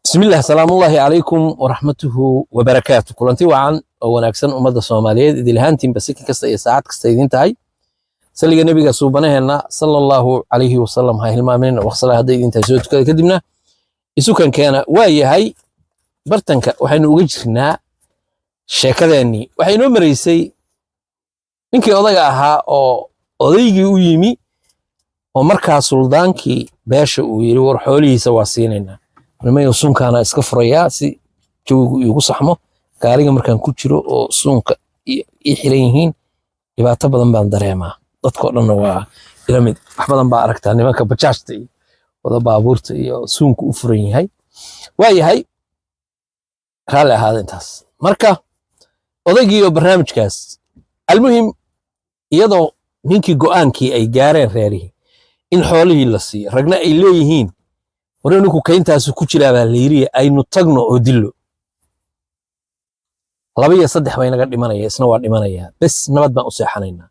بسم الله السلام الله عليكم ورحمته وبركاته كلنتي وعن وناكسن أمد الصوماليات إذا لهانتين بسكي كستا ساعات كستيدين تاي سلي النبي صوبنا هنا صلى الله عليه وسلم هاي المؤمنين وصلى هذا إذا تزود كدمنا يسوكن كان واي هاي برتنك وحين وجهنا شكلني وحين مريسي إنك أضيعها أو أضيجي ويمي ومركز سلطانكي باش ويرور حولي سواسيننا nimayo suunkaana iska furayaa si joogu igu saxmo gaariga markaan ku jiro oo suunka i xiran yihiin dhibaato badan baan dareemaa dadkoo dhanna waa ila mid wax badan baa aragtaa nimanka bajaajta iyo wada baabuurta iyo suunka u furan yahay waa yahay raali ahaada intaas marka odaygiiyo barnaamijkaas almuhim iyadoo ninkii go'aankii ay gaareen reerihii in xoolihii la siiyo ragna ay leeyihiin ورنكو كينتاس كوجيرا با ليري aynu tagno oo dilo labiya saddex bay naga dhimanaya isna waa dhimanaya bas nabad baan u seexanaynaa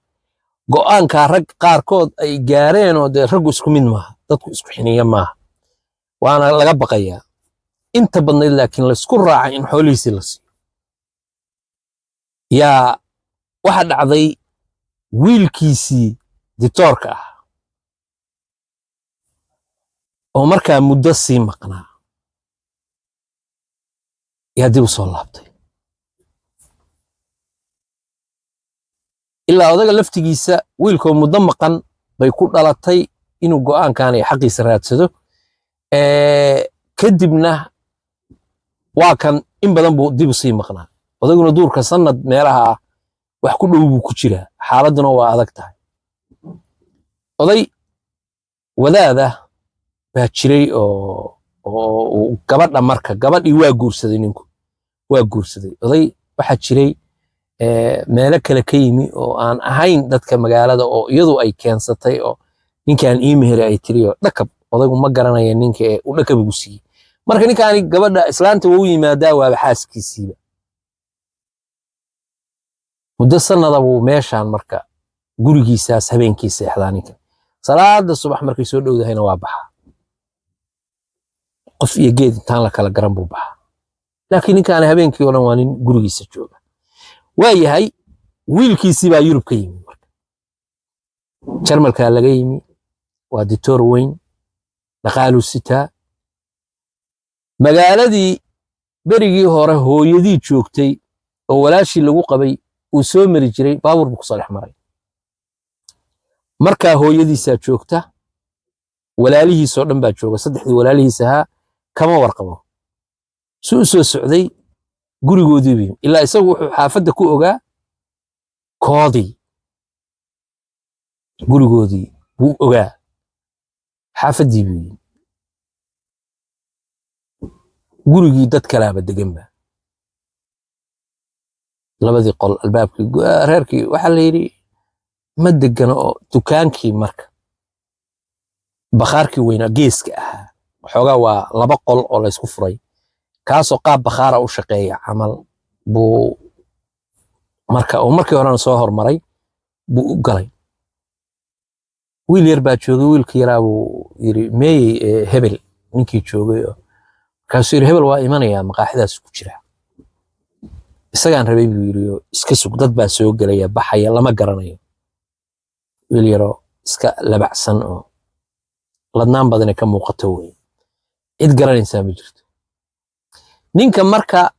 go'aanka rag qaarkood ay gaareen oo rag isku mid maaha dadku isku xiniya maaha waana laga baqayaa inta badnayd laakiin la isku raacay in xoolihiisi la siiyo yaa waxa dhacday wiilkiisii dictatorka ah oo markaa muddo sii maqnaa yaa dib u soo laabtay ilaa odaga laftigiisa wiilkoo muddo maqan bay ku dhalatay inuu go'aankan ay xaqiisa raadsado kadibna waa kan in badan buu dib u sii maqnaa odaguna duurka sanad meelaha ah wax ku dhow buu ku jiraa xaaladuna waa adag tahay oday wadaada baa jiray oo gabadha marka gabadhii waa guursaday ninku waa guursaday oday waxa jiray meelo kale ka yimi oo aan ahayn dadka magaalada oo iyadu ay keensatay oo ninkan iimeher ay tiri oo dhakab odaygu ma garanaya ninka ee u dhakab ugu siiyay marka ninkaani gabadha islaanta wuu yimaadaa waa xaaskiisiiba muddo sanada buu meeshaan marka gurigiisaas habeenkii seexdaa ninka salaada subax markay soo dhowdahayna waa baxa qof iyo geed intaan la kala garan buu baxaa laakiin ninkaan habeenkii oo dhan waa nin gurigiisa jooga waa yahay wiilkiisii baa Yurub ka yimi marka Jarmalka laga yimi waa dictator weyn dhaqaalu sitaa magaaladii berigii hore hooyadii joogtay oo walaashii lagu qabay uu soo mari jiray baabuur buu ku soo dhex maray marka hooyadiisa joogta walaalihiisa oo dhan baa jooga saddexdii walaalihiisa kama warqabo soo socday gurigoodii buu ilaa isagu wuxuu xaafadda ku ogaa koodii gurigoodii buu ogaa xaafadii buu gurigii dad kalaaba deganba labadii qol albaabkii reerkii waxa la yiri ma degana oo dukaankii marka bakhaarkii weyna geeska ahaa xogaa waa laba qol oo la isku furay kaasoo qaab bakhaara u shaqeeya camal buu marka oo markii horena soo hormaray buu u galay wiil yar baa joogay wiilkii yaraa buu yiri meeyey hebel ninkii joogay kaasoo yiri hebel waa imanaya maqaaxidaas ku jira isagaan rabay buu yiri iska sug dad baa soo galaya baxaya lama garanayo wiil yaro iska labacsan oo ladnaan badan ka muuqato weey cid garanaysa ma jirto ninka marka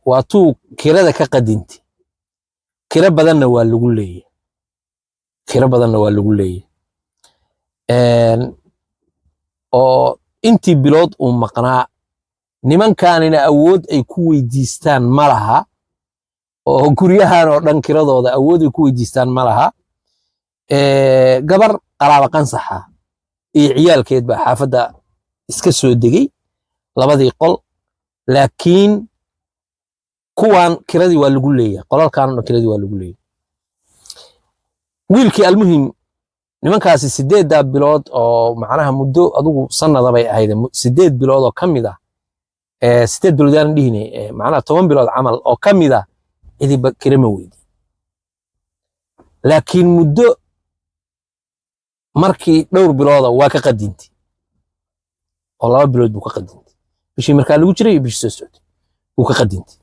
waa tuu kirada ka qadinti kira badanna waa lagu leeyahay oo intii bilood uu maqnaa nimankaanina awood ay ku weydiistaan ma laha oo guryahan oo dhan kiradooda awood ay ku weydiistaan ma laha gabar qaraaba qansaxa iyo ciyaalkeed baa xaafadda iska soo degay labadii qol laakiin kuwan kiradii waa lagu leeyahay qolalkan kiradii waa lagu leeyahay wiilkii almuhim nimankaasi 8 bilood oo macnaha muddo adigu sanada bay ahayd 8 bilood oo kamid ah 8 bilood aan dhihinay macnaha 10 bilood camal oo kamid ah idii kirama weydi laakiin muddo markii dhowr bilooda waa ka qadinti oo 2 bilood buu ka qadintay bishii markaa lagu jiray bishii soo socotay buu ka qadintay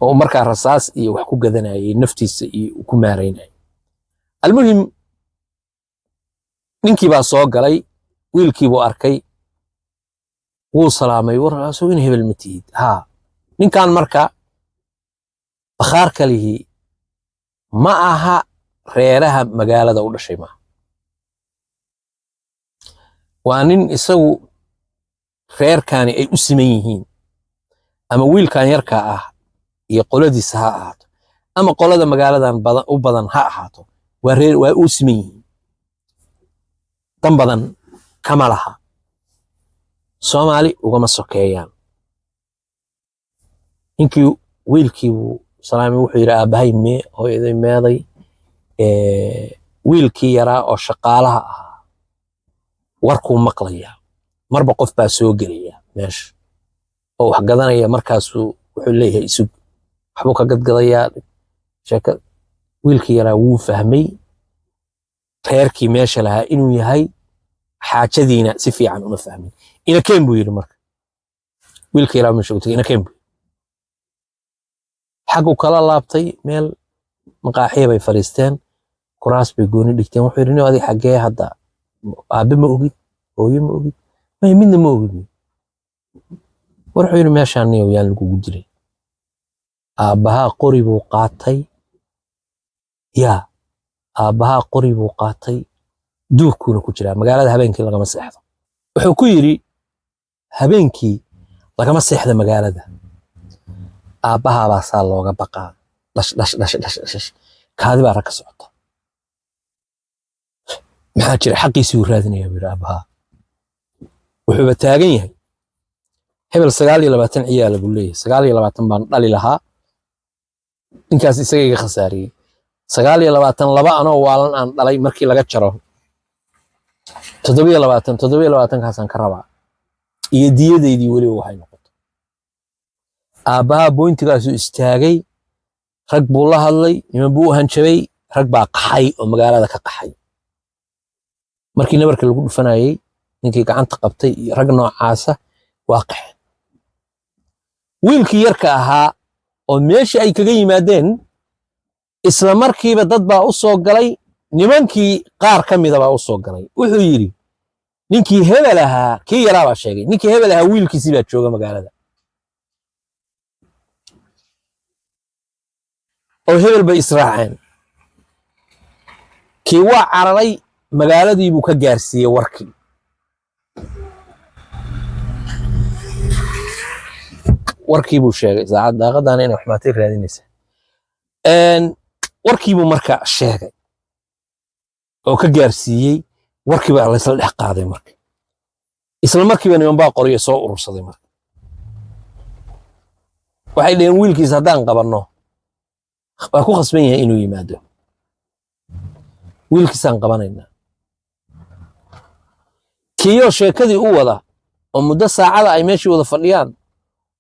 oo markaa rasaas iyo wax ku gadanayay naftiisa iyo ku maareynay almuhim ninkii baa soo galay wiilkii buu arkay wuu salaamay warasoo in hebel matid ninkan marka bakhaar kalihi ma aha reeraha magaalada u dhashay ma waa nin isagu reerkaani ay u siman yihiin ama wiilkan yarka ah iyo qoladiisa ha ahaato ama qolada magaaladan u badan ha ahaato waa u siman yihiin dan badan kama laha Soomaali ugama sokeeyaan ninkii wiilkii uu salaamay wuxuu yiri aabahay hooyaday meeday wiilkii yaraa oo shaqaalaha ahaa warkuu maqlaya marba qof baa soo gelaya meesha oo wax gadanaya markaasuu wuxuu leeyahay isug waxbuu ka gadgadayaa sheeka wiilkii yaraa wuu fahmay reerkii meesha lahaa inuu yahay xaajadiina si fiican uma fahmin ina keen buu yiri marka wiilkii yaraa meesha ina keen xagu kala laabtay meel maqaaxiye bay fariisteen kuraas bay gooni dhigteen wuxuu yiri nin adiga xagee hadda aabe ma ogid hooyo ma ogid ma midna ma ogid wuxuu yiri meeshaan niyo yaan lagu diray aabaha qori buu qaatay aabaha qori buu qaatay duurkuuna ku jira magaalada habeenkii lagama seexdo wuxuu ku yiri habeenkii lagama seexdo magaalada aabaha baa saa looga baqaa dhash kaadi baa rag ka socota maxaa jira xaqiisii uu raadinaya buu aabaha wuxuu taagan yahay hebel 29 ciyaal buu leeyahay 29 baan dhali lahaa inkaas isaga iga khasaariyay 29 laba anoo waalan aan dhalay markii laga jaro 27 kaasan ka rabaa iyo diyadeedii wali waxay noqotay aabaha bointigaas uu istaagay rag buu la hadlay niman buu hanjabay rag baa qaxay oo magaalada ka qaxay markii nabarka lagu dhufanayay ninkii gacanta qabtay iyo rag noocaasa waa qaxay wiilkii yarka ahaa oo meeshii ay kaga yimaadeen isla markiiba dad baa u soo galay nimankii qaar ka mid ah baa u soo galay wuxuu yiri ninkii hebel ahaa kii yaraa baa sheegay ninkii hebel ahaa wiilkiisii baa jooga magaalada oo hebel bay israaceen kii waa cararay magaaladii buu ka gaarsiiyay warkii warkii buu sheegay saacad daaqadana inay waxmaatay raadinaysa warkii buu marka sheegay oo ka gaarsiiyay warkii baa la isla dhex qaaday marka isla markiiba niman baa qoriyo soo urursaday marka waxay dhaheen wiilkiis haddaan qabanno waa ku khasban yahay inuu yimaado wiilkiisaan qabanaynaa kiyo sheekadii u wada oo muddo saacada ay meeshii wada fadhiyaan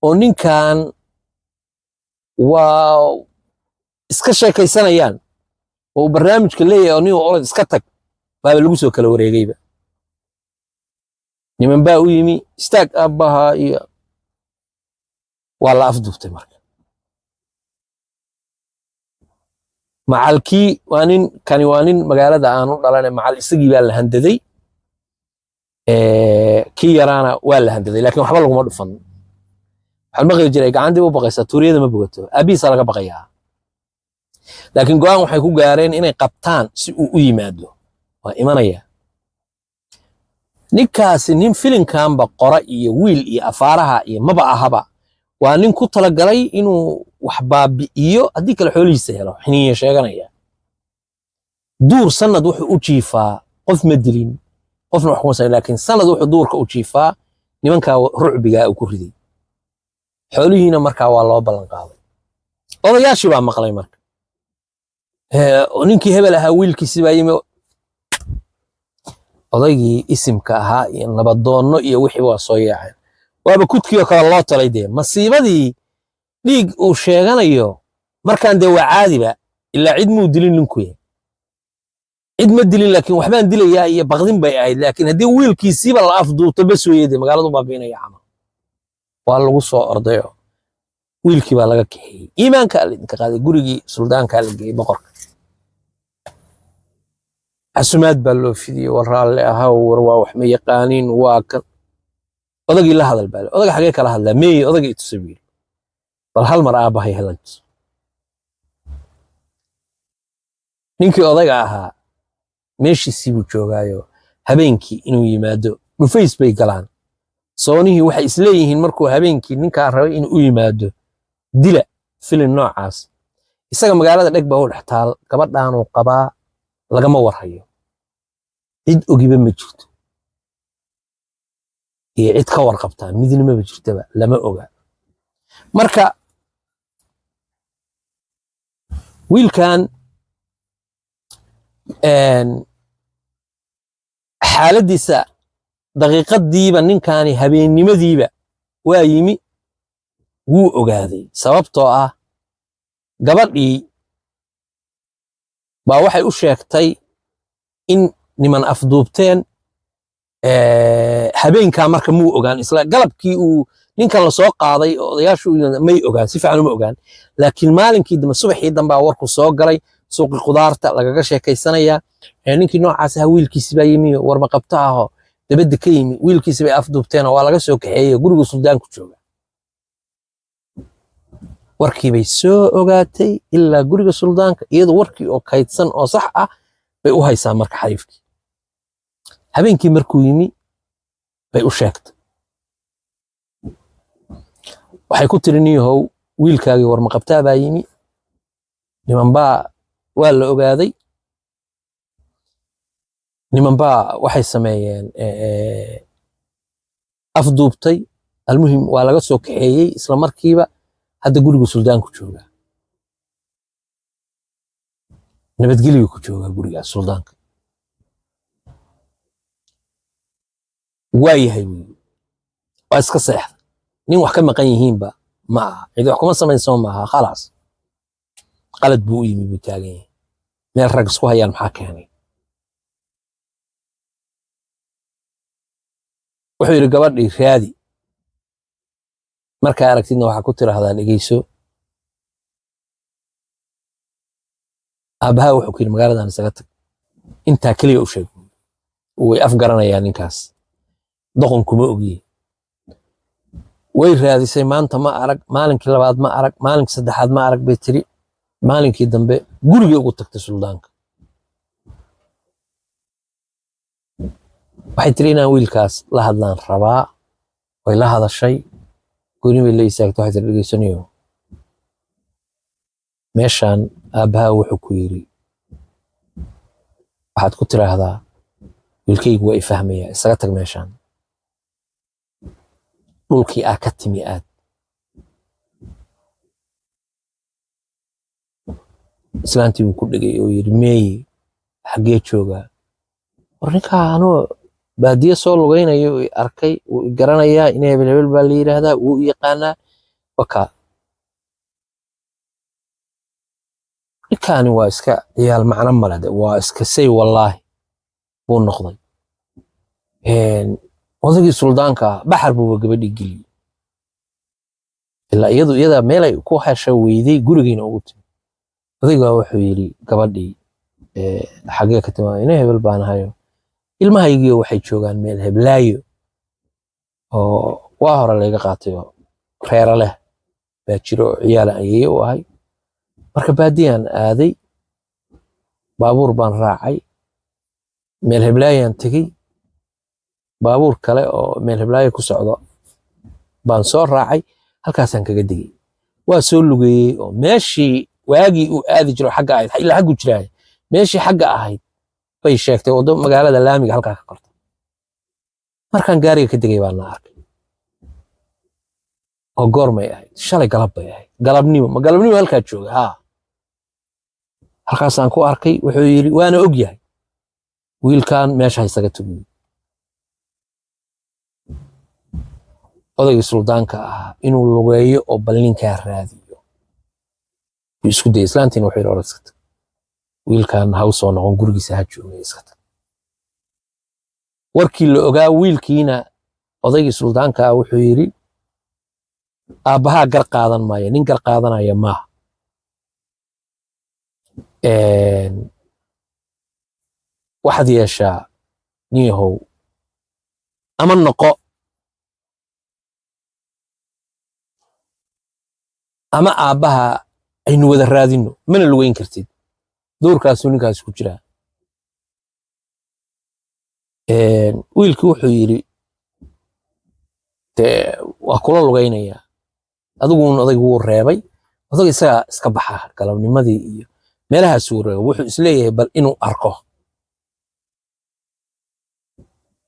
oo ninkan waa iska sheekaysanayaan oo barnaamijka leeyahay oo nin orod iska tag baa lagu soo kala wareegayba niman baa u yimi istaag aabaha iyo waa la afduubtay marka macalkii waa nin magaalada aanu dhalanay macal isagii baa la handaday kii yaraana waa la handaday laakiin waxba laguma dhufan waxaan maqli jiray gacantii u baqaysaa tuuriyada ma bogato aabihiisa laga baqayaa laakiin go'aan waxay ku gaareen inay qabtaan si uu u yimaado waa imanaya ninkaasi nin filinkanba qora iyo wiil iyo afaaraha iyo maba ahaba waa nin ku talagalay inuu wax baabi'iyo haddii kale xoolihiisa helo xiniye sheeganaya duur sanad wuxuu u jiifaa qof ma dilin qofna wax kuma sameyn laakiin sanad wuxuu duurka u jiifaa nimankaa rucbigaa uu ku riday xoolihiina markaa waa loo ballan qaaday odayaashii baa maqlay marka ninkii hebel ahaa wiilkiisii baa yimi odaygii isimka ahaa iyo nabadoonno iyo wixii waa soo yaaceen waaba kudkiioo kale loo talay dee masiibadii dhiig uu sheeganayo markaan dee waa caadiba ilaa cid muu dilin ninku yahay cid ma dilin laakiin waxbaan dilayaa iyo baqdin bay ahayd laakiin haddii wiilkiisiiba la afduubto bas weeyade magaaladu baabiinaya camal waa lagu soo ordayo wiilkii baa laga kaxeeyey iimaanka idinka qaaday gurigii suldaanka la geeyey boqorka casumaad baa loo fidiyey war raalle ahaa war waa wax ma yaqaaniin waa kan odagii la hadal baa odaga xagee kala hadlaa meey odagii itusa wiil bal hal mar aabahay helanto ninkii odaga ahaa meeshiisii buu joogaayo habeenkii inuu yimaado dhufays bay galaan soonihii waxay isleeyihiin markuu habeenkii ninkaa rabay inuu u yimaado dila filin noocaas isaga magaalada dheg baa u dhex taal gabadhaanuu qabaa lagama warhayo cid ogiba ma jirto iyo cid ka warqabtaa midnimaba jirtaba lama oga marka wiilkan xaaladiisa daqiiqadiiba ninkaani habeennimadiiba waa yimi wuu ogaaday sababtoo ah gabadhii baa waxay u sheegtay in niman afduubteen habeenkaa marka muu ogaan isla galabkii uu ninkan la soo qaaday oo odayaashu may ogaan si fiican uma ogaan laakiin maalinkii dambe subaxii dambe warku soo galay suuqi qudaarta lagaga sheekaysanaya ninkii noocaas ah wiilkiisi baa yimi warma qabta aho dabada ka yimi wiilkiisi bay afduubteen oo waa laga soo kaxeeyay guriga suldaanku jooga warkii bay soo ogaatay ilaa guriga suldaanka iyadoo warkii oo kaydsan oo sax ah bay u haysaa marka xariifkii habeenkii markuu yimi bay u sheegtay waxay ku tiri niyahow wiilkaagii warma qabtaa baa yimi niman baa waa la ogaaday niman baa waxay sameeyeen afduubtay almuhim waa laga soo kaxeeyey isla markiiba hadda guriga suldaanku jooga nabadgelyo ku jooga guriga suldaanka waa yahay waa iska seexda nin wax ka maqan yihiinba ma aha cid wax kuma samayso ma aha khalaas qalad buu u yimi buu taagan yahay meel rag isku hayaan maxaa keenay wuxuu yidhi gabadhii raadi markaa aragtidna waxaa ku tiraahdaa dhegeyso aabaha wuxuu ku yidhi magaaladan isaga tag intaa keliya u sheeg way afgaranayaa ninkaas doqon kuma ogiye way raadisay maanta ma arag maalinkii labaad ma arag maalinkii saddexaad ma arag bay tiri maalinkii dambe gurigii ugu tagtay suldaanka waxay tiri inaan wiilkaas la hadlaan rabaa way la hadashay gooni bay la istaagtay waxay tiri dhegeysanayo meeshaan aabaha wuxuu ku yidhi waxaad ku tiraahdaa wiilkaygu waa i fahmaya isaga tag meeshaan dhulkii aa ka timi aad islaantii buu ku dhegay oo yidhi meeye xaggee joogaa war ninkaa anoo baadiye soo lugaynayo i arkay wuu i garanayaa in hebel hebel baa la yidhaahdaa wuu i yaqaanaa wakaa ninkaani waa iska ciyaal macno malade waa iska say wallaahi buu noqday odagii suldaanka baxar buuba gabadhii geliyey ilaa iyada meelay ku hesha weyday gurigiina ugu timi odaygaa wuxuu yidhi gabadhii xagee ka timaa ina hebel baan ahayo ilmahaygiio waxay joogaan meel heblaayo oo waa hore layga qaatay oo reera leh baa jiro oo ciyaala ayeye u ahay marka baadiyaan aaday baabuur baan raacay meel heblaayaan tegey baabuur kale oo meel heblaayo ku socdo baan soo raacay halkaasaan kaga degey waa soo lugeeyey oo meeshii waagii uu aadi jiro xagga ahayd ilaa xaggu jiraay meeshii xagga ahayd bay sheegtay wado magaalada laamiga halkaa ka qortay markaan gaariga ka degay baan na arkay oo goormay ahayd shalay galab bay ahayd galabnimo ma galabnimo halkaa jooga haa halkaasaan ku arkay wuxuu yidhi waana og yahay wiilkan meesha isaga tugiyo odaygii suldaanka ahaa inuu lugeeyo oo bal ninkaa raadiyo isku day islaantiina wuxuu yidhi orodska tag wiilkan ha u soo noqon gurigiisa ha joogay iska tag warkii la ogaa wiilkiina odaygii suldaanka ah wuxuu yidhi aabbahaa gar qaadan maayo nin gar qaadanaya maaha waxaad yeeshaa niyahow ama noqo ama aabbaha aynu wada raadinno mana lugeyn kartid doorkaasuu ninkaas ku jiraa wiilkii wuxuu yidhi dee waa kula lugaynayaa adiguun odaygu wuu reebay odag isagaa iska baxa galabnimadii iyo meelahaasuu reebo wuxuu isleeyahay bal inuu arko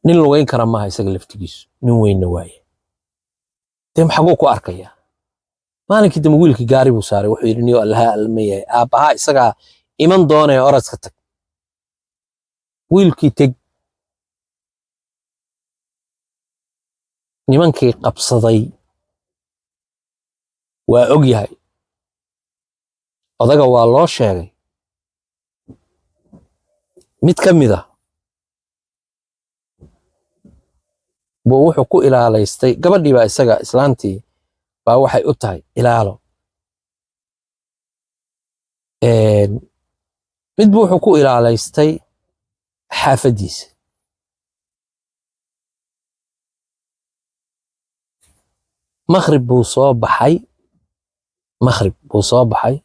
nin lugayn kara maaha isaga laftigiisu nin weynna waaye dee maxaguu ku arkayaa maalinkii dambe wiilkii gaari buu saaray wuxuu yidhi niyo allaha alma yahay aabbahaa isagaa iman doonaya oradka tag wiilkii teg nimankii qabsaday waa og yahay odaga waa loo sheegay mid ka mid ah buu wuxuu ku ilaalaystay gabadhii baa isaga islaantii baa waxay u tahay ilaalo mid buu wuxuu ku ilaalaystay xaafaddiisa maghrib buu soo baxay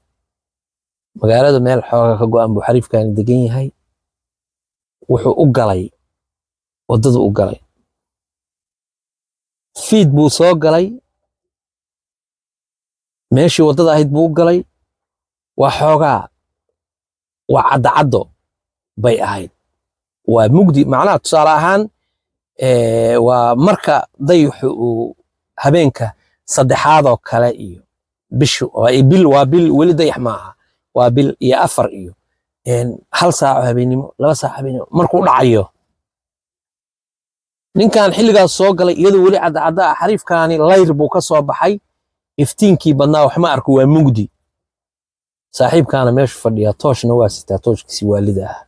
magaalada meel xooga ka go'an buu xariifkaani degan yahay wuxuu u galay waddadu u galay fiid buu soo galay meeshii waddada ahayd buu u galay waa xoogaa waa caddacaddo bay ahayd waa mugdi macnaha tusaale ahaan waa marka dayixu uu habeenka saddexaadoo kale iyo bishu waa bil weli dayax maaha waa bil iyo 4 iyo 1 saac habeenimo 2 saac habeenimo markuu dhacayo ninkan xilligaas soo galay iyadoo weli cadcadda xariifkaani layr buu ka soo baxay iftiinkii badnaa wax ma arko waa mugdi saaxiibkaana meeshu fadhiya tooshna waa sitaa tooshkiisi waalida ah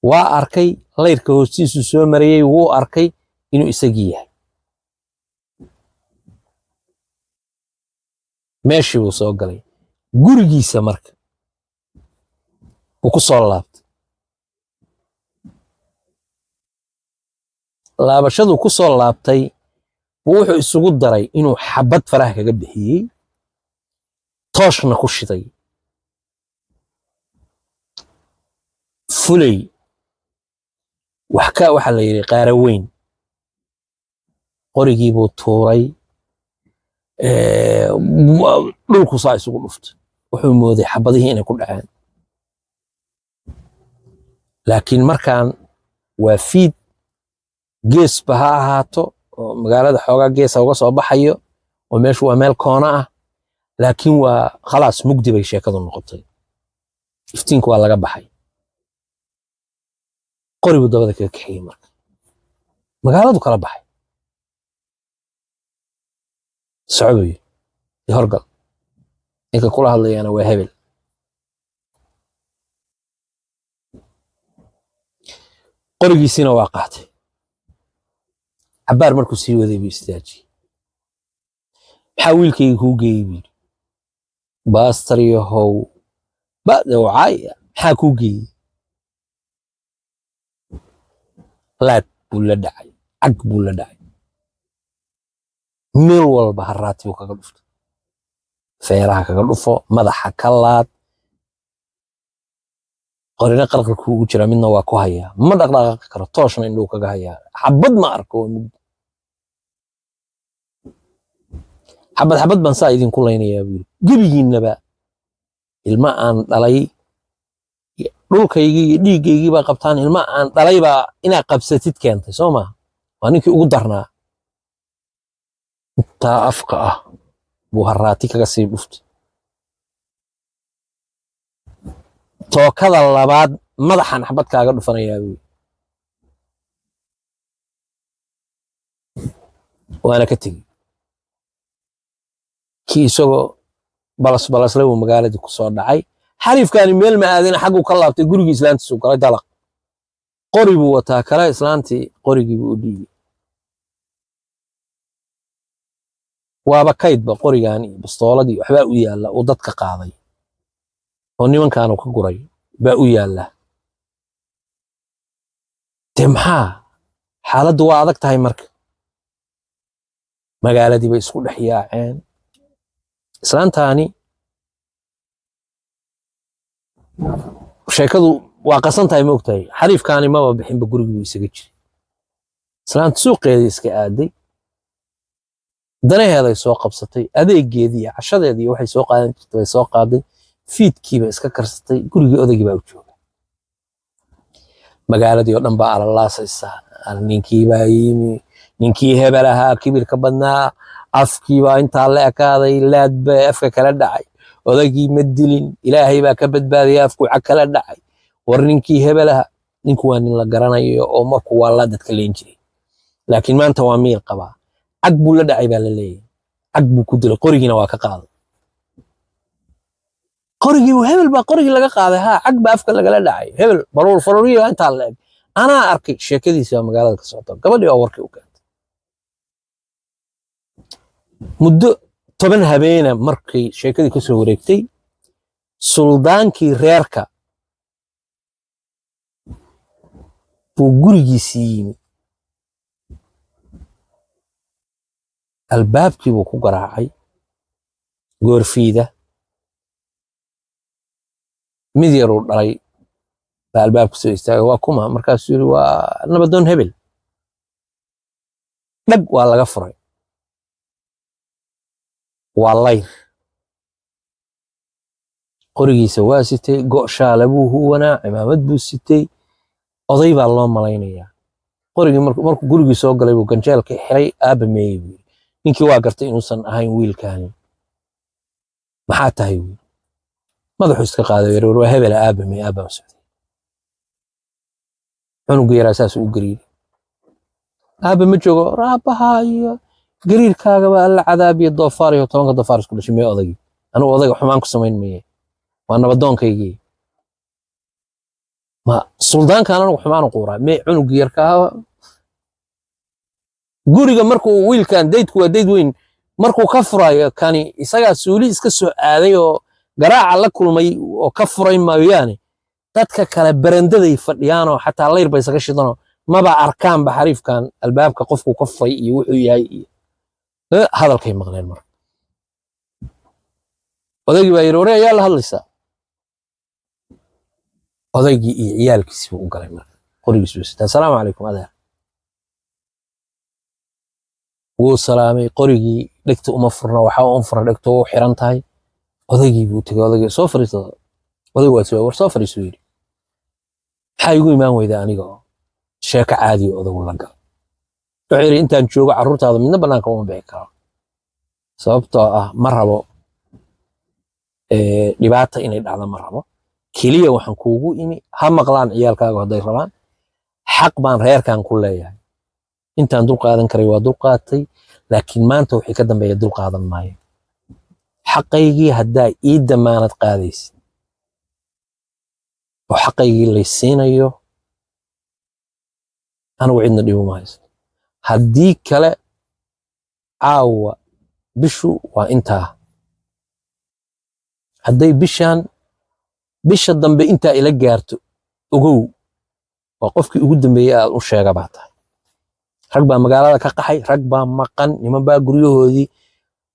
waa arkay layrka hoostiisu soo marayay wuu arkay inuu isagii yahay meeshii buu soo galay gurigiisa marka wuu ku soo laabtay laabashaduu ku soo laabtay wuxuu isugu daray inuu xabad faraha kaga bixiyey tooshna ku shiday fulay waxa la yidhi qaara weyn qorigii buu tuuray dhulku saa isugu dhuftay wuxuu mooday xabadihii inay ku dhaceen laakiin markaan waa fiid geesba ha ahaato oo magaalada xoogaa geesa uga soo baxayo oo meeshu waa meel koona ah laakiin waa khalaas mugdi bay sheekadu noqotay iftiinku waa laga baxay qori buu dabada kaga kaxiyey marka magaaladu kala baxay socday horgal ninka kula hadlayana waa hebel qorigiisina waa qaatay cabaar markuu sii waday buu istaajiyey maxaa wiilkayga kuu geeyey buu yidhi baastariyahow badawcaya maxaa kuu geeyey laad buu la dhacay cag buu la dhacay meel walba haraati buu kaga dhuftay feeraha kaga dhufo madaxa ka laad qorina qarqarkuu ugu jira midna waa ku hayaa ma dhaqdhaqaaqi karo tooshna indhuu kaga hayaa xabad ma arko waa mugdi xabad baan saa idinku laynayaa buu yidhi gebigiinnaba ilma aan dhalay dhulkaygii iyo dhiiggaygii baa qabtaan ilma aan dhalay baa inaad qabsatid keentay soo maaha waa ninkii ugu darnaa intaa afka ah buu haraati kaga sii dhuftay tookada labaad madaxan xabad kaaga dhufanayaa buu waana ka tegey kii isagoo balasle buu magaaladii ku soo dhacay xariifkaani meel ma aadina xaggu ka laabtay gurigii islaantiisu galay dalaq qori buu wataa kale islaantii qorigii buu u dhiibay waaba kaydba qorigan iyo bastooladii waxbaa u yaalla uu dadka qaaday oo nimankaanu ka guray baa u yaalla dee maxaa xaaladdu waa adag tahay marka magaaladii bay isku dhex yaaceen islaantaani sheekadu waa qasan tahay moogtahay xariifkaani maba bixinba gurigii buu isaga jiray islaanta suuqeedii iska aaday danaheeday soo qabsatay adeegeedii iyo cashadeedii waxay soo qaadan jirtay way soo qaaday fiidkiiba iska karsatay gurigii odaygii baa u jooga magaaladii oo dhan baa alalaasaysa ninkii baa yimi ninkii hebel ahaa kibirka badnaa afkii baa intaa la ekaaday laad baa afka kala dhacay odaygii ma dilin ilaahay baa ka badbaadiyay afku cag kala dhacay war ninkii hebel ahaa ninku waa nin la garanayo oo markuu waa la dadka leen jiray laakiin maanta waa miir qabaa cag buu la dhacay baa la leeyahay cag buu ku dilay qorigiina waa ka qaaday qorigii hebel baa qorigii laga qaaday haa cag baa afka lagala dhacay hebel baruur faruriyo intaa la eg anaa arkay sheekadiisa magaalada ka socota gabadhii oo warkii u keentay muddo 10 habeena markay sheekadii ka soo wareegtay suldaankii reerka buu gurigiisii yimi albaabkii buu ku garaacay goorfiida mid yaruu dhalay baa albaabka soo istaagay waa kuma markaasuu yiri waa nabadoon hebel dhag waa laga furay waa layr qorigiisa waa sitay go'shaale buu huwanaa cimaamad buu sitay oday baa loo malaynayaa qorigii markuu gurigii soo galay buu ganjeelka xiray aaba meeyay buu ninkii waa gartay inuusan ahayn wiilkaani maxaa tahay wiil madaxu iska qaaday war waa hebel aaba meey aaba socday cunugu yaraa saas u gariiray aaba ma joogo raabaha iyo gariirkaaga baa alla cadaabiyo doofaar iyo 10 doofaar isku dhashay mee odagii anigu odayga xumaan ku samayn meeyay waa nabadoonkaygi ma suldaankaan anigu xumaan u quuraa mee cunug yarkaa guriga markuu wiilkan daydku waa dayd weyn markuu ka furayo kani isaga suuli iska soo aaday oo garaaca la kulmay oo ka furay maayaane dadka kale barandaday fadhiyaan oo xataa layr bay isaga shidano maba arkaan ba xariifkan albaabka qofku ka furay iyo wuxuu yahay iyo hadalkay maqleen mar odaygii baa yiri ayaa la hadlaysaa odaygii iyo ciyaalkiisii u galay mar qorigiisu sita assalaamu calaykum adeer wuu salaamay qorigii dhigta uma furna waxa uu fura dhigto u xiran tahay odaygii buu tagay odaygii soo fariisto oday waa soo war soo fariiso yiri maxaa igu imaan weyda aniga sheeko caadi oo odagu la gal wuxuu yiri intaan joogo carruurtaada midna banaanka uma bixi karo sababtoo ah ma rabo dhibaata inay dhacdo ma rabo kaliya waxaan kuugu imi ha maqlaan ciyaalkaaga haday rabaan xaq baan reerkan ku leeyahay intaan dul qaadan karay waa dul qaatay laakiin maanta wixii ka dambeeya dul qaadan maayo xaqaygii haddaa ii damaanad qaadaysid oo xaqaygii lay siinayo anigu cidna dhibo ma haysto haddii kale caawa bishu waa intaa hadday bisha dambe intaa ila gaarto ogow waa qofkii ugu dambeeyay aad u sheega baa tahay rag baa magaalada ka qaxay rag baa maqan niman baa guryahoodii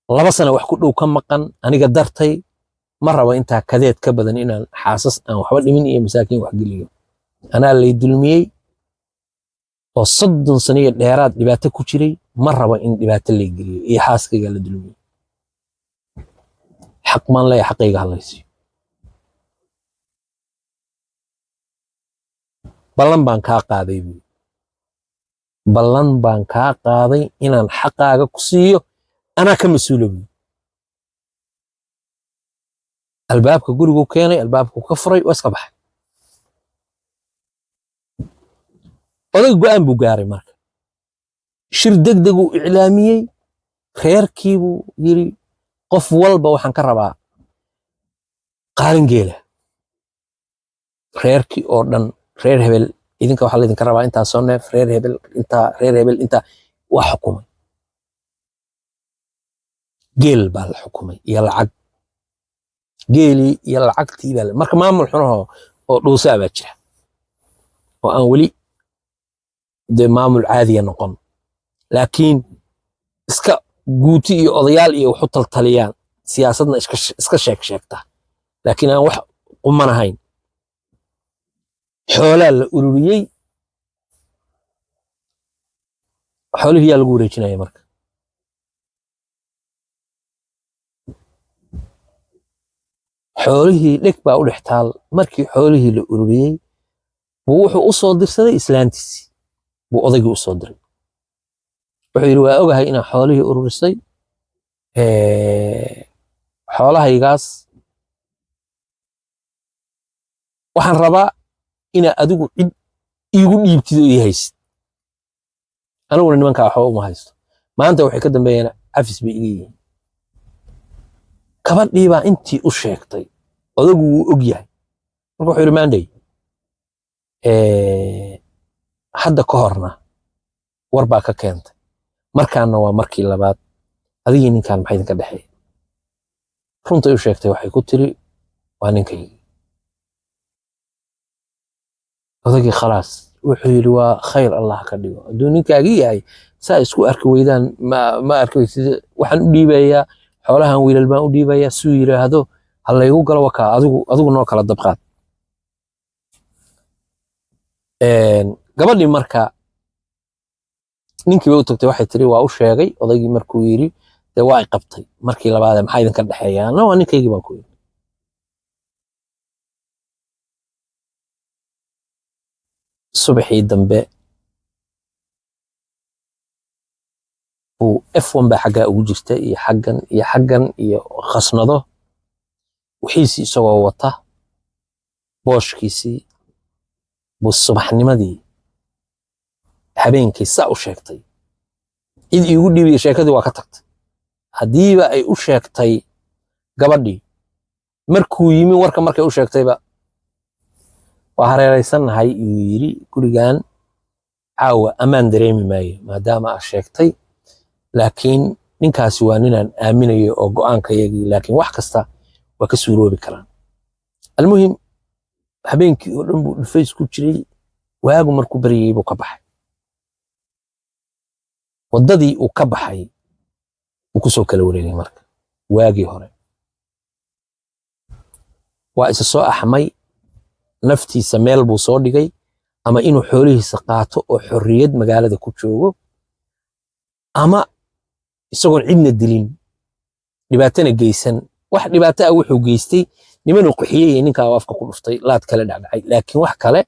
2 sano wax ku dhow ka maqan aniga dartay ma rabo intaa kadeed ka badan inaan xaasas aan waxba dhimin iyo masaakiin wax geliyo anaa lay dulmiyey oo 30 sano dheeraad dhibaato ku jiray ma rabo in dhibaato lay geliyo iyo xaaskayga la dulmiyey xaq maan leeyahay xaqayga halaysiyo ballan baan kaa qaaday ballan baan kaa qaaday inaan xaqaaga ku siiyo anaa ka mas'uul ah albaabka gurigu keenay albaabku ka furay waa iska baxay oday go'aan buu gaaray marka shir degdeg uu iclaamiyey reerkii buu yiri qof walba waxaan ka rabaa qaalin geela reerkii oo dhan reer hebel idinka waxaa laydinka rabaa intaa soo neef reer hebel intaa reer hebel intaa waa xukumay geel baa la xukumay iyo lacag geelii iyo lacagtii baa marka maamul xunaho oo dhuusaa baa jira oo aan weli dee maamul caadiya noqon laakiin iska guuti iyo odayaal iyo waxu taltaliyaan siyaasadna iska sheegta laakiin aan wax quman ahayn xoolaa la ururiyey xoolihii yaa lagu wareejinaya marka xoolihii dheg baa u dhex taal markii xoolihii la ururiyey buu wuxuu u soo dirsaday islaantiisii buu odaygii u soo diray wuxuu yidhi waa ogahay inaan xoolihii ururisay xoolahaygaas waxaan rabaa inaa adigu cid iigu dhiibtid oo ii haysid aniguna nimankaa waxba uma haysto maanta waxay ka dambeeyeen cafis bay iga yihiin gabadhii baa intii u sheegtay odagu wuu og yahay marka wuxuu yidhi maandhay hadda ka horna war baa ka keentay markaana waa markii labaad adigii ninkaan maxay idinka dhexeeya runtay u sheegtay waxay ku tiri waa ninkaygii odagii khalaas wuxuu yidhi waa khayr allah ka dhigo hadduu ninkaagii yahay saa isku arki weydaan ma arki weysid waxaan u dhiibayaa xoolahan wiilal baan u dhiibayaa suu yidhaahdo ha laygu galo wakaa adigu noo kala dabqaad gabadhii marka ninkii bay u tagtay waxay tiri waa u sheegay odaygii markuu yidhi dee waa ay qabtay markii labaad maxaa idinka dhexeeya anna waa ninkaygii baan ku yidhi subaxii dambe buu F1 baa xaggaa ugu jirta iyo xaggan iyo khasnado wixiisii isagoo wata booshkiisii buu subaxnimadii habeenkii saa u sheegtay cid iigu dhiibay sheekadii waa ka tagtay haddiiba ay u sheegtay gabadhii markuu yimi warka markay u sheegtayba waa hareeraysannahay iyuu yidhi gurigan caawa ammaan dareemi maayo maadaama aad sheegtay laakiin ninkaasi waa ninaan aaminayo oo go'aankayagii laakiin wax kasta waa ka suuroobi karaan almuhim habeenkii oo dhan buu dhufays ku jiray waagu markuu baryayey buu ka baxay waddadii uu ka baxay wuu ku soo kala wareegay marka waagii hore waa isa soo axmay naftiisa meel buu soo dhigay ama inuu xoolihiisa qaato oo xorriyad magaalada ku joogo ama isagoon cidna dilin dhibaatana geysan wax dhibaato ah wuxuu geystay nimanuu qaxiyey ninkaa afka ku dhuftay laad kale dhacdhacay laakiin wax kale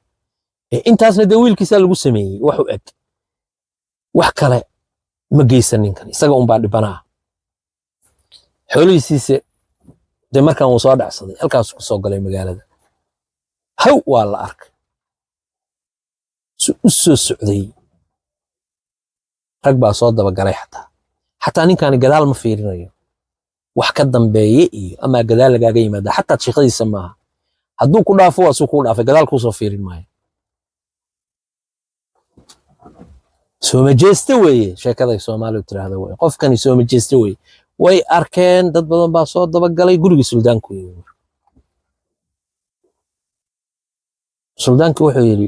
intaasna dee wiilkiisa lagu sameeyey wax u eg wax kale ma geysan ninkan isaga unbaa dhibanaa xoolihiisiisa dee markaan wuu soo dhacsaday halkaasuu ku soo galay magaalada haw waa la arkay su u soo socday rag baa soo dabagalay xataa ninkaani gadaal ma fiirinayo wax ka dambeeye iyo ama gadaal lagaaga yimaada xataa shaqadiisa maaha hadduu ku dhaafo waa suu ku dhaafay gadaal kuu soo fiirin maayo soo majeesta weeye sheekaday Soomaalidu tiraahdo way qofkani soo majeesta weeye way arkeen dad badan baa soo dabagalay gurigii suldaanku yiri suldaanku wuxuu yiri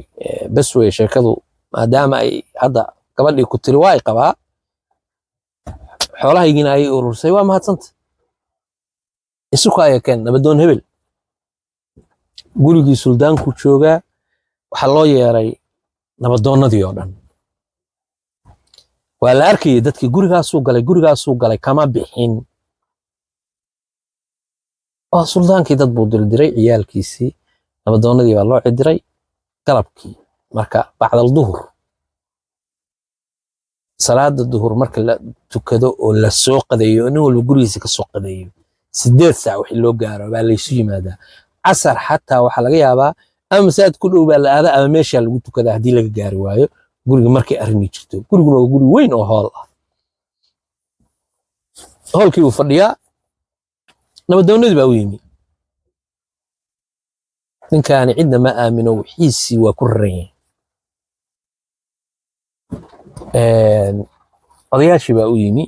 bas way sheekadu maadaama ay hadda gabadhii ku tiri way qabaa xoolahaygina ay urursay waa mahadsanta isuka ay keen nabadoon hebel gurigii suldaanku joogaa waxa loo yeeray nabadoonnadii oo dhan waa la arkayay dadkii gurigaasuu galay kama bixin oo suldaankii dad buu dildiray ciyaalkiisii nabadoonnadii baa loo cidiray galabkii marka bacdal duhur salaada duhur marka la tukado oo la soo qadeeyo nin walba gurigiisa ka soo qadeeyo 8 saac wixii loo gaaro baa la isu yimaadaa casar xataa waxa laga yaabaa ama masaajid ku dhow baa la aadaa ama meesha lagu tukadaa haddii laga gaari waayo guriga markay arrini jirto guriguna waa guri weyn oo hool ah hoolkii uu fadhiyaa nabadoonnadii baa u yimi ninkaani cidna ma aamino wixiisii waa ku raran yahay odayaashii baa u yimi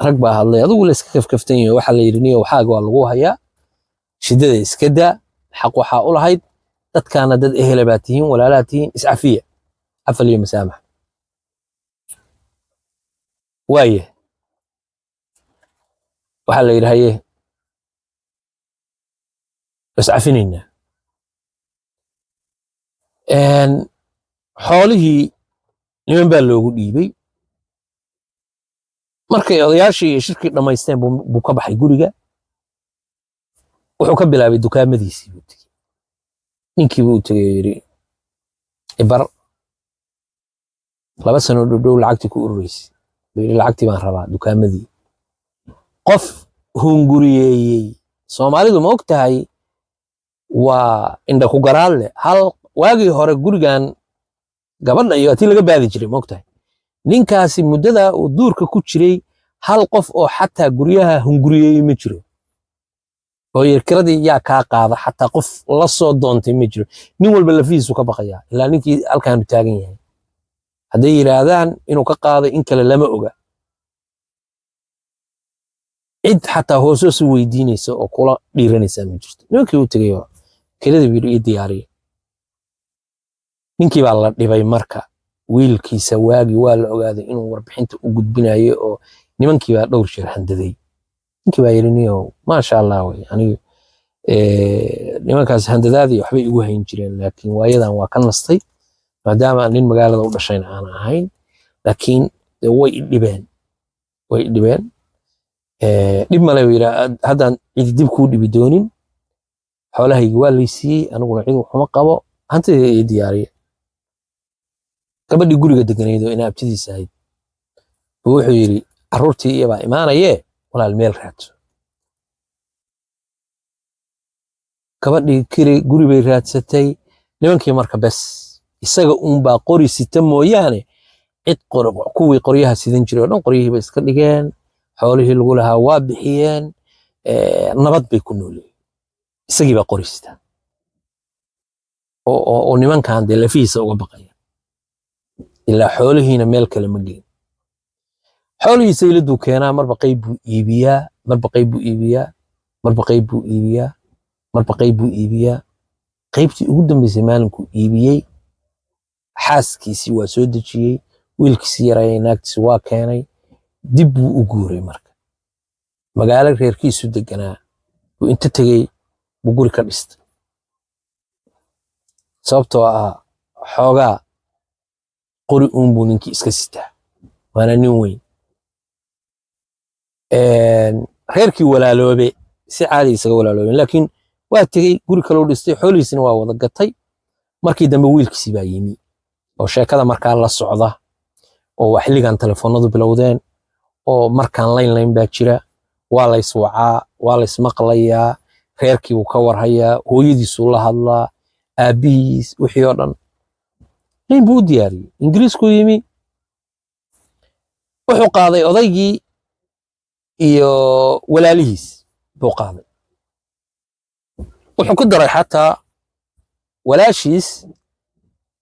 rag baa hadlay adigu la iska kafkaftan yahay waxa la yidhi niyo waxaaga waa lagu hayaa shidada iska daa xaq waxaa u lahayd dadkaana dad ehela baa tihiin walaalaa tihiin iscafiya cafal iyo masaamax waaye waxaa la yidhi haye iscafinaynaa xoolihii niman baa loogu dhiibay markay odayaashii iyo shirkii dhammaysteen buu ka baxay guriga wuxuu ka bilaabay dukaamadiisii buu tegey ninkii buu u tegey oo yidhi ibar 2 sano dhow lacagtii ku urureysay buu yidhi lacagtii baan rabaa dukaamadii qof hunguriyeeyey soomaalidu ma og tahay waa indha ku garaad leh hal waagii hore gurigan gabadha iyo tii laga baadi jiray ma og tahay ninkaasi muddada uu duurka ku jiray hal qof oo xataa guryaha hunguriyeeyey ma jiro oo yarkiradii yaa kaa qaada xataa qof la soo doontay ma jiro nin walba lafihiisu ka baqayaa ilaa ninkii halkaanu taagan yahay hadday yidhaahdaan inuu ka qaaday in kale lama oga cid xataa hoosoosi weydiinaysa oo kula dhiiranaysaa ma jirto nimankii u tegay oo kelida buu yidhi ii diyaariya ninkii baa la dhibay marka wiilkiisa waagi waa la ogaaday inuu warbixinta u gudbinayo oo nimankii baa dhowr jeer handaday ninkii baa yidhi niyow maasha allah wey anigu nimankaas handadaadii waxbay igu hayn jireen laakiin waayadan waa ka nastay maadaama nin magaalada u dhashayna aan ahayn laakiin way idhibeen dhib male buu yidhaa haddaan cidi dib kuu dhibi doonin xoolahaygi waa laysiiyey aniguna cid waxuma qabo hantida ii diyaariya gabadhii guriga deganayd oo ina abtidiisa ahayd buu wuxuu yidhi carruurtii iyabaa imaanayee walaal meel raadso gabadhii guri bay raadsatay nimankii marka bes isaga uunbaa qori sita mooyaane cid kuwii qoryaha sidan jiray oo dhan qoryihii bay iska dhigeen xoolihii lagu lahaa waa bixiyeen nabad bay ku nooleeyeen isagii baa qori sita oo nimankan dee lafihiisa uga baqaya ilaa xoolihiina meel kale ma geyn xoolihiisa iladuu keenaa marba qayb buu iibiyaa qaybtii ugu dambeysay maalinkuu iibiyey xaaskiisii waa soo dejiyey wiilkiisii yarayay naagtiisi waa keenay dib buu u guuray marka magaalo reerkiisu deganaa buu inta tegey buu guri ka dhistay sababtoo ah xoogaa qori uun buu ninkii iska sitaa waana nin weyn reerkii walaaloobe si caadi isaga walaaloobeen laakiin waa tegey guri kaloo dhistay xoolihiisina waa wada gatay markii dambe wiilkiisii baa yimi oo sheekada markaa la socda oo xilligan telefoonadu bilowdeen oo markaan layn baa jira waa la iswacaa waa la ismaqlayaa reerkii uu ka warhayaa hooyadiisuu la hadlaa aabihiis wixii oo dhan layn buu u diyaariyey ingiriisku yimi wuxuu qaaday odaygii iyo walaalihiis buu qaaday wuxuu ku daray xataa walaashiis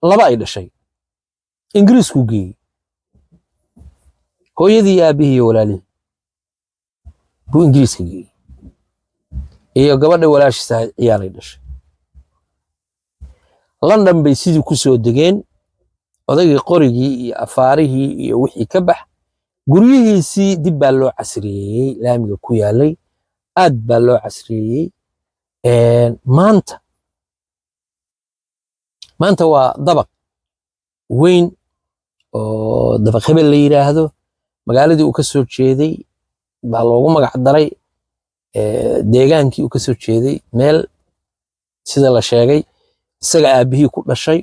laba ay dhashay ingiriisku geeyey hooyadii iyo aabihii iyo walaalihii buu ingiriiska geeyey iyo gabadha walaashiis ahayd ciyaalay dhashay London bay sidii ku soo degeen odaygii qorigii iyo afaarihii iyo wixii ka bax guryihiisii dib baa loo casriyeeyey laamiga ku yaalay aad baa loo casriyeeyey maanta waa dabaq weyn oo dabaq hebel la yiraahdo magaaladii uu ka soo jeeday baa loogu magac daray deegaankii uu ka soo jeeday meel sida la sheegay isaga aabihii ku dhashay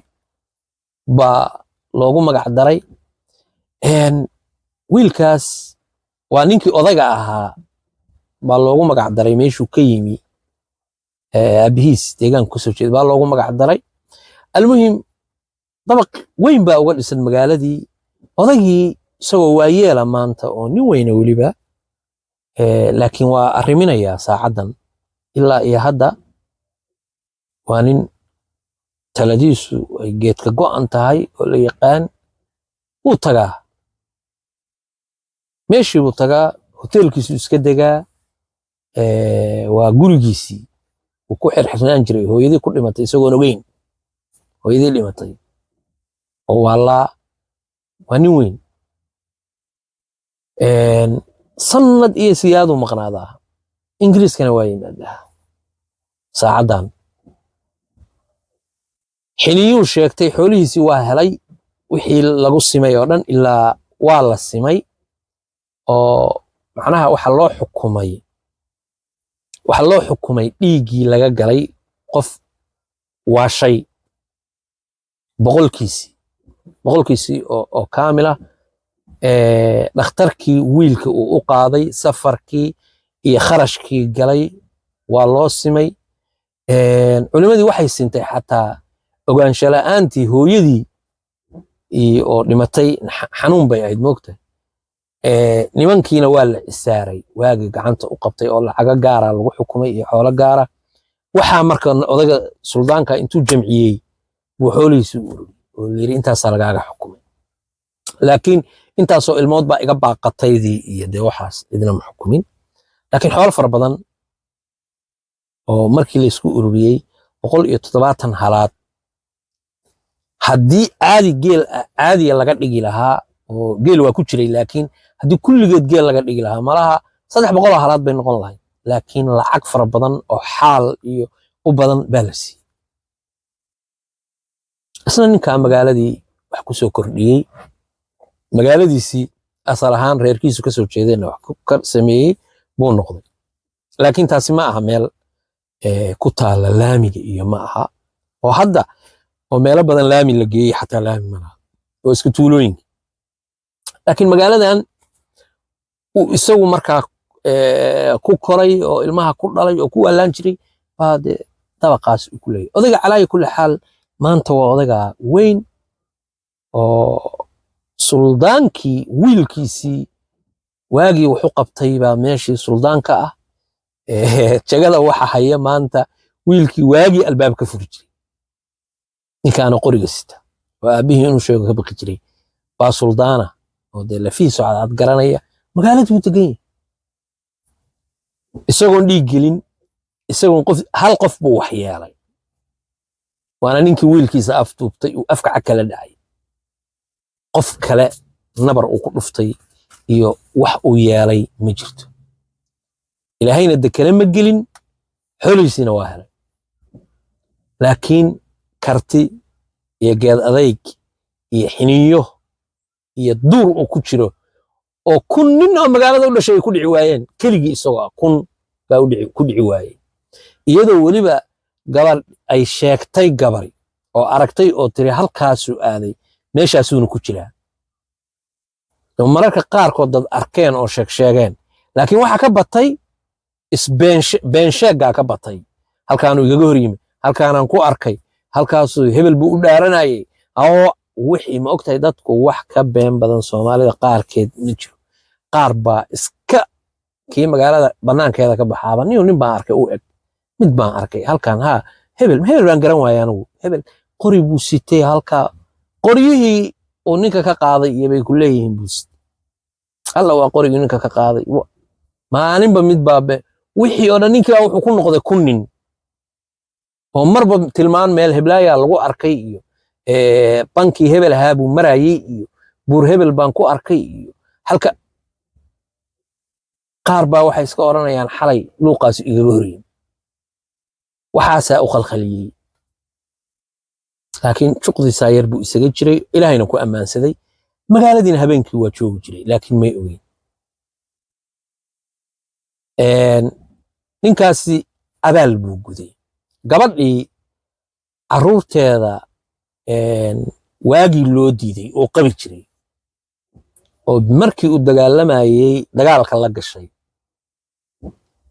baa loogu magac daray wiilkaas waa ninkii odaga ahaa baa loogu magac daray meeshuu ka yimi aabihiis deegaanka ku soo jeeday baa loogu magac daray almuhim dabaq weyn baa uga dhisan magaaladii odagii isagoo waa yeela maanta oo nin weyna weliba laakiin waa arriminayaa saacadan ilaa iyo hadda وانين تلديسو جيت كجو أنتهاي ولا يقان وطجاه ماشي وطجاه هوتيل كيسو سكدجا وجورجيسي وكحر حسنان جري هو يدي كل ما تيسوون وين هو يدي اللي ما تي هو الله ونوين صند إيه سيادو مقناضها إنجليز كان واين ده ساعدان حينيو sheegtay xoolihiisi waa helay wixii lagu simay oo dhan ilaa waa la simay oo macnaha waxa loo xukumay dhiigii laga galay qof waa shay boqolkiisi oo kaamila dhakhtarkii wiilka uu u qaaday safarkii iyo kharashkii galay waa loo simay culimadii waxay sintay xataa ogaansho la'aantii hooyadii oo dhimatay xanuun bay ahayd moogtahay nimankiina waa la isaaray waagi gacanta u qabtay oo lacaga gaara lagu xukumay iyo xoolo gaara waxaa marka odaga suldaanka intuu jamciyey buu xoolihiisi u ururiyey oo yiri intaasaa lagaaga xukumay laakiin intaasoo ilmood baa iga baaqataydii iyo dee waxaas idina ma xukumin laakiin xoolo fara badan oo markii la isku ururiyey 170 halaad haddii caadiga laga dhigi lahaa oo geel waa ku jiray laakiin haddii kulligeed geel laga dhigi lahaa malaha 300 halaad bay noqon lahayd laakiin lacag fara badan oo xaal iyo u badan baa la siiyey isna ninka magaaladii wax ku soo kordhiyey magaaladiisii asal ahaan reerkiisu ka soo jeedayna wax ka sameeyey buu noqday laakiin taasi ma aha meel ku taala laamiga iyo ma aha oo hadda oo meelo badan laami la geeyey xataa laami ma laha oo iska tuulooyinka laakiin magaaladan uu isagu markaa ku koray oo ilmaha ku dhalay oo ku waalaan jiray baa dee dabaqaas uu ku leeyahay odayga calaayi kulli xaal maanta waa odaga weyn oo suldaankii wiilkiisii waagii wuxuu qabtay baa meeshii suldaanka ah jagada waxa haya maanta wiilkii waagii albaab ka furi jiray ninkaana qoriga sita oo aabihii inuu sheego ka baqi jiray baa suldaana oo dee lafiiso cad garanaya magaaladii uu degan yahay isagoon dhiig gelin isagoon hal qof buu wax yeelay waana ninkii wiilkiisa aftuubtay uu afka kala dhacay qof kale nabar uu ku dhuftay iyo wax uu yeelay ma jirto ilaahayna dekana ma gelin xoolihiisina waa helay laakiin karti iyo geed adayg iyo xiniyo iyo duur uu ku jiro oo kun nin oo magaalada u dhashay ku dhici waayeen keligii isagoo kun baa ku dhici waayeen iyadoo weliba gabar ay sheegtay gabari oo aragtay oo tiri halkaasuu aaday meeshaasuuna ku jiraa mararka qaarkood dad arkeen oo sheegeen laakiin waxa ka batay beensheeggaa ka batay halkaanuu igaga hor yimi halkaanaan ku arkay halkaasuu hebel buu u dhaaranayay oo wixii ma ogtahay dadku wax ka been badan Soomaalida qaarkeed ma jiro qaar baa iska kii magaalada banaankeeda ka baxaaba nin baan arkay uu eg mid baan arkay halkaan hebel baan garan waayay anigu hebel qori buu sitay halka qoriyihii oo ninka ka qaaday iyo bay ku leeyihiin buu alla waa qorigii ninka ka qaaday maalinba mid baabe wixii oo dhan ninka wuxuu ku noqday kun nin oo marba tilmaan meel heblaaya lagu arkay iyo banki hebel ahaa buu marayay iyo buur hebel baan ku arkay iyo halka qaar baa waxay iska oranayaan xalay luuqaas igaga horiyay waxaasaa u khalkhaliyey laakiin juqdiisaa yar buu isaga jiray ilaahayna ku ammaansaday magaaladiina habeenkii waa joogi jiray laakiin may ogeyn ninkaasi abaal buu guday gabadhii caruurteeda waagii loo diiday oo qabi jiray oo markii uu dagaalamayay dagaalka la gashay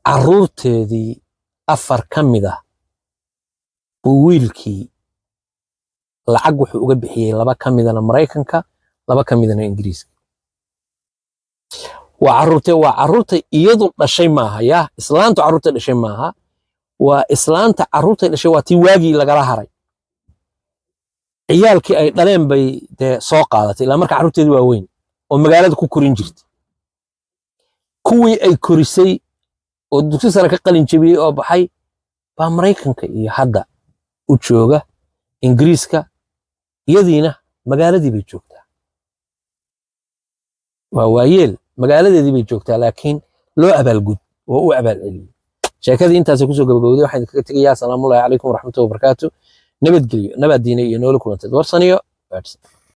caruurteedii 4 ka mid ah buu wiilkii lacag wuxuu uga bixiyay 2 ka midana Mareykanka 2 ka midana Ingiriiska waa caruurta iyadu dhashay maaha islaantu caruurta dhashay maaha وإسلامتا عروتي dhashay waa tii waagii lagala haray ciyaalkii ay dhaleen bay de soo qaadatay ilaa marka carruurteedu waa weyn oo magaalada ku korin jirtay kuwii ay korisay oo dugsi sare ka qalin jabiyey oo baxay baa Mareykanka iyo hadda u jooga Ingiriiska iyadiina magaaladii bay joogtaa waa waayeel magaaladeedii bay joogtaa laakiin loo abaalgud oo u abaal celiyay sheekadii intaas ku soo gabagabowday waxaan kaga tagayaa salaamu alaykum waraxmatullaahi wabarakaatu nabadgelyo nabad diinay iyo nolol kulantay warsaniyo